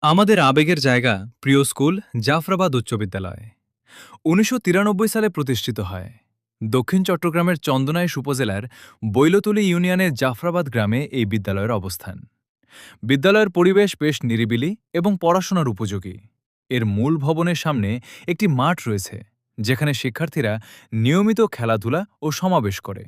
আমাদের আবেগের জায়গা প্রিয় স্কুল জাফরাবাদ উচ্চ বিদ্যালয় ১৯৯৩ সালে প্রতিষ্ঠিত হয়। দক্ষিণ চট্টগ্রামের চন্দনাইশ উপজেলার বৈলতুলি ইউনিয়নের জাফরাবাদ গ্রামে এই বিদ্যালয়ের অবস্থান। বিদ্যালয়ের পরিবেশ বেশ নিরিবিলি এবং পড়াশোনার উপযোগী। এর মূল ভবনের সামনে একটি মাঠ রয়েছে, যেখানে শিক্ষার্থীরা নিয়মিত খেলাধুলা ও সমাবেশ করে।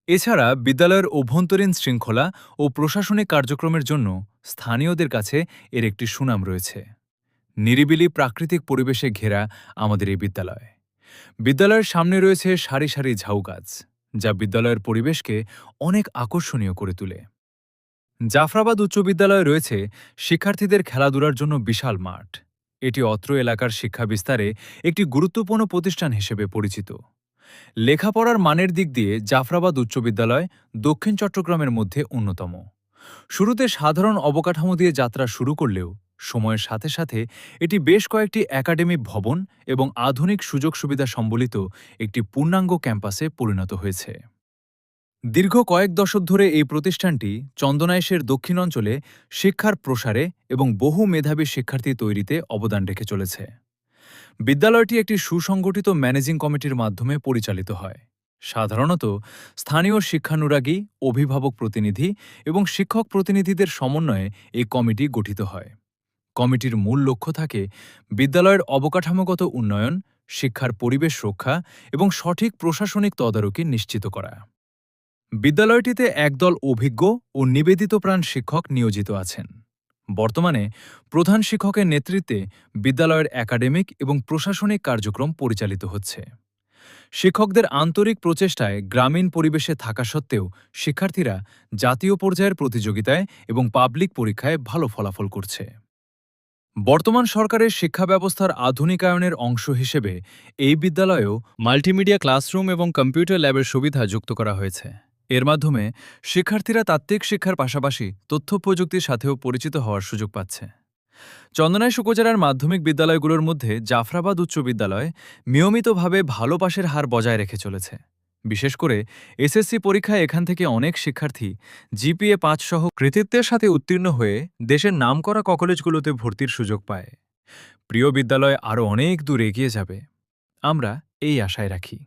এছাড়া বিদ্যালয়ের অভ্যন্তরীণ শৃঙ্খলা ও প্রশাসনিক কার্যক্রমের জন্য স্থানীয়দের কাছে এর একটি সুনাম রয়েছে। নিরিবিলি প্রাকৃতিক পরিবেশে ঘেরা আমাদের এই বিদ্যালয়। বিদ্যালয়ের সামনে রয়েছে সারি সারি ঝাউ গাছ, যা বিদ্যালয়ের পরিবেশকে অনেক আকর্ষণীয় করে তোলে। জাফরাবাদ উচ্চ বিদ্যালয়ে রয়েছে শিক্ষার্থীদের খেলাধুলার জন্য বিশাল মাঠ। এটি অত্র এলাকার শিক্ষা বিস্তারে একটি গুরুত্বপূর্ণ প্রতিষ্ঠান হিসেবে পরিচিত। লেখাপড়ার মানের দিক দিয়ে জাফরাবাদ উচ্চ বিদ্যালয় দক্ষিণ চট্টগ্রামের মধ্যে অন্যতম। শুরুতে সাধারণ অবকাঠামো দিয়ে যাত্রা শুরু করলেও সময়ের সাথে সাথে এটি বেশ কয়েকটি একাডেমিক ভবন এবং আধুনিক সুযোগ সুবিধা সম্বলিত একটি পূর্ণাঙ্গ ক্যাম্পাসে পরিণত হয়েছে। দীর্ঘ কয়েক দশক ধরে এই প্রতিষ্ঠানটি চন্দনাইশের দক্ষিণ অঞ্চলে শিক্ষার প্রসারে এবং বহু মেধাবী শিক্ষার্থী তৈরিতে অবদান রেখে চলেছে। বিদ্যালয়টি একটি সুসংগঠিত ম্যানেজিং কমিটির মাধ্যমে পরিচালিত হয়। সাধারণত স্থানীয় শিক্ষানুরাগী, অভিভাবক প্রতিনিধি এবং শিক্ষক প্রতিনিধিদের সমন্বয়ে এই কমিটি গঠিত হয়। কমিটির মূল লক্ষ্য থাকে বিদ্যালয়ের অবকাঠামোগত উন্নয়ন, শিক্ষার পরিবেশ রক্ষা এবং সঠিক প্রশাসনিক তদারকি নিশ্চিত করা। বিদ্যালয়টিতে একদল অভিজ্ঞ ও নিবেদিতপ্রাণ শিক্ষক নিয়োজিত আছেন। বর্তমানে প্রধান শিক্ষকের নেতৃত্বে বিদ্যালয়ের একাডেমিক এবং প্রশাসনিক কার্যক্রম পরিচালিত হচ্ছে। শিক্ষকদের আন্তরিক প্রচেষ্টায় গ্রামীণ পরিবেশে থাকা সত্ত্বেও শিক্ষার্থীরা জাতীয় পর্যায়ের প্রতিযোগিতায় এবং পাবলিক পরীক্ষায় ভালো ফলাফল করছে। বর্তমান সরকারের শিক্ষা ব্যবস্থার আধুনিকায়নের অংশ হিসেবে এই বিদ্যালয়েও মাল্টিমিডিয়া ক্লাসরুম এবং কম্পিউটার ল্যাবের সুবিধা যুক্ত করা হয়েছে। এর মাধ্যমে শিক্ষার্থীরা তাত্ত্বিক শিক্ষার পাশাপাশি তথ্য প্রযুক্তির সাথেও পরিচিত হওয়ার সুযোগ পাচ্ছে। চন্দনাইশ উপজেলার মাধ্যমিক বিদ্যালয়গুলোর মধ্যে জাফরাবাদ উচ্চ বিদ্যালয় নিয়মিতভাবে ভালো পাশের হার বজায় রেখে চলেছে। বিশেষ করে এসএসসি পরীক্ষায় এখান থেকে অনেক শিক্ষার্থী জিপিএ ৫ সহ কৃতিত্বের সাথে উত্তীর্ণ হয়ে দেশের নামকরা কলেজগুলোতে ভর্তির সুযোগ পায়। প্রিয় বিদ্যালয় আরও অনেক দূর এগিয়ে যাবে, আমরা এই আশায় রাখি।